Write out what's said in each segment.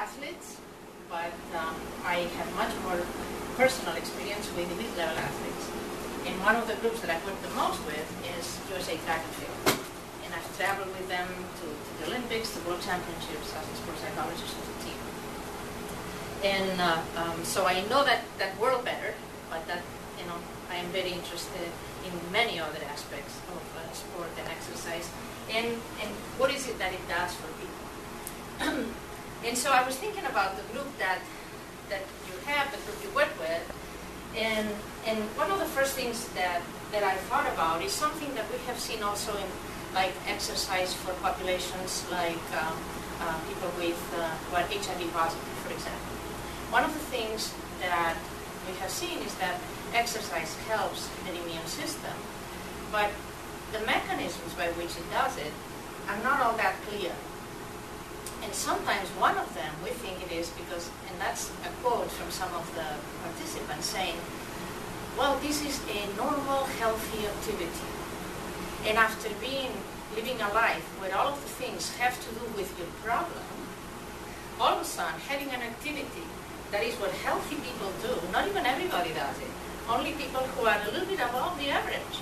athletes, but I have much more personal experience with elite-level athletes. And one of the groups that I've worked the most with is USA Track and Field. And I've traveled with them to the Olympics, the World Championships as a sports psychologist with the team. And so I know that world better, but that, I am very interested in many other aspects of sport and exercise. And what is it that it does for people? And so I was thinking about the group that you have, the group you work with, and one of the first things that I thought about is something that we have seen also in like exercise for populations like people with who are HIV positive, for example. One of the things that we have seen is that exercise helps the immune system, but the mechanisms by which it does it are not all that clear. And sometimes one of them, we think it is because, and that's a quote from some of the participants saying, well, this is a normal, healthy activity. And after living a life where all of the things have to do with your problem, all of a sudden having an activity that is what healthy people do, not even everybody does it, only people who are a little bit above the average.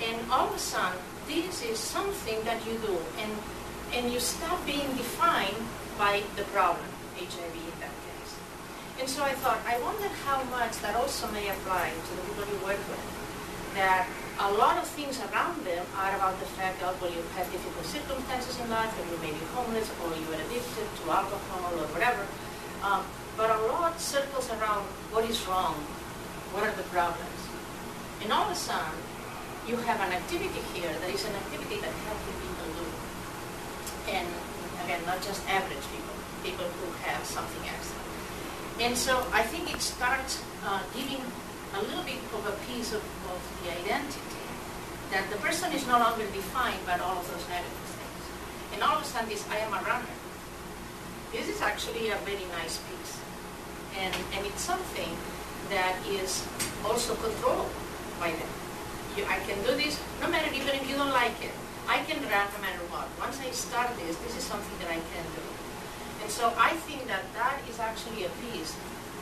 And all of a sudden, this is something that you do, and you stop being defined by the problem, HIV in that case. And so I thought, I wonder how much that also may apply to the people you work with, that a lot of things around them are about the fact that, well, you have difficult circumstances in life, or you may be homeless, or you are addicted to alcohol, or whatever. But a lot circles around what is wrong, what are the problems. And all of a sudden, you have an activity here that is an activity that healthy people do. And again, not just average people, people who have something extra. And so I think it starts giving a little bit of a piece of the identity, that the person is no longer defined by all of those negative things. And all of a sudden, this I am a runner. This is actually a very nice piece. And it's something that is also controllable by them. I can do this no matter even if you don't like it. I can run no matter what. Once I start this is something that I can do. And so I think that is actually a piece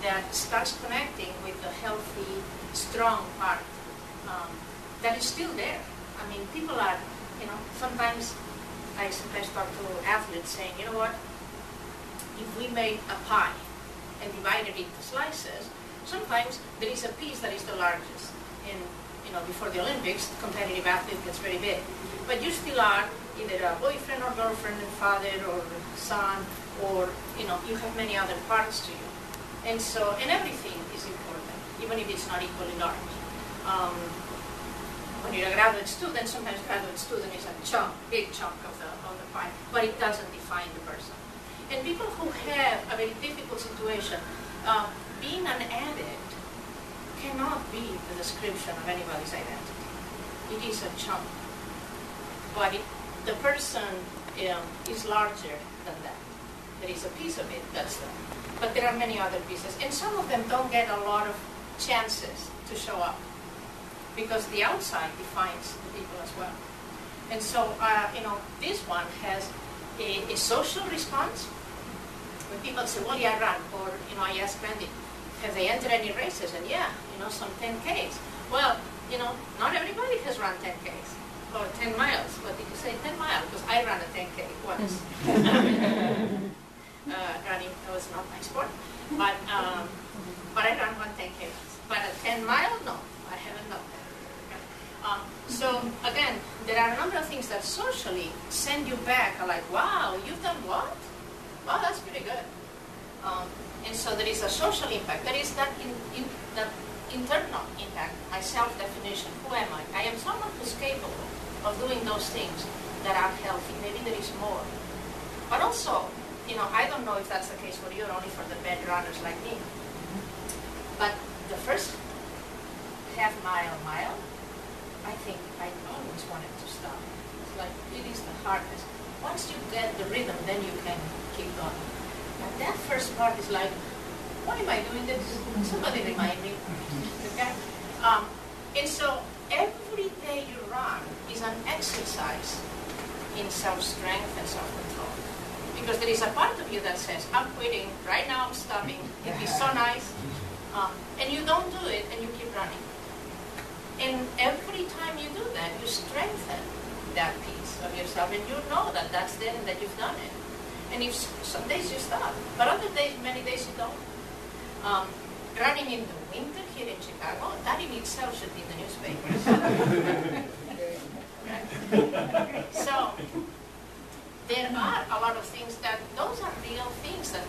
that starts connecting with the healthy, strong part that is still there. I mean, people are, sometimes I talk to athletes saying, you know what, if we made a pie and divided it into slices, sometimes there is a piece that is the largest. And before the Olympics, competitive athlete gets very big. But you still are either a boyfriend or girlfriend and father or son, or, you have many other parts to you. And so, and everything is important, even if it's not equally large. When you're a graduate student, sometimes graduate student is a big chunk of the pie, but it doesn't define the person. And people who have a very difficult situation, being an addict cannot be the description of anybody's identity. It is a chunk. But the person is larger than that. There is a piece of it, that's that. But there are many other pieces. And some of them don't get a lot of chances to show up, because the outside defines the people as well. And so, this one has a social response. When people say, well, yeah, I run, or, I ask Randy, have they entered any races? And yeah, some 10Ks. Well, not everybody has run 10Ks or 10 miles. But if you say 10 miles, because I ran a 10K once. Running was not my sport, but I ran one 10K. But a 10 mile, no, I haven't done that. So again, there are a number of things that socially send you back. Are like, wow, you've done what? Wow, that's pretty good. And so there is a social impact. There is that internal impact, my self-definition. Who am I? I am someone who's capable of doing those things that are healthy. Maybe there is more. But also, I don't know if that's the case for you or only for the bad runners like me. But the first half mile, I think I always wanted to stop. It's like, it is the hardest. Once you get the rhythm, then you can keep going. But that first part is like, why am I doing this? Somebody remind me. Okay? And so every day you run is an exercise in self-strength and self-control. Because there is a part of you that says, I'm quitting, right now I'm stopping, it'd be so nice. And you don't do it, and you keep running. And every time you do that, you strengthen that piece of yourself, and you know that that's then that you've done it. And if some days you stop, but other days, many days you don't. Running in the winter here in Chicago, that in itself should be in the newspapers. Right? So there are a lot of things that, those are real things that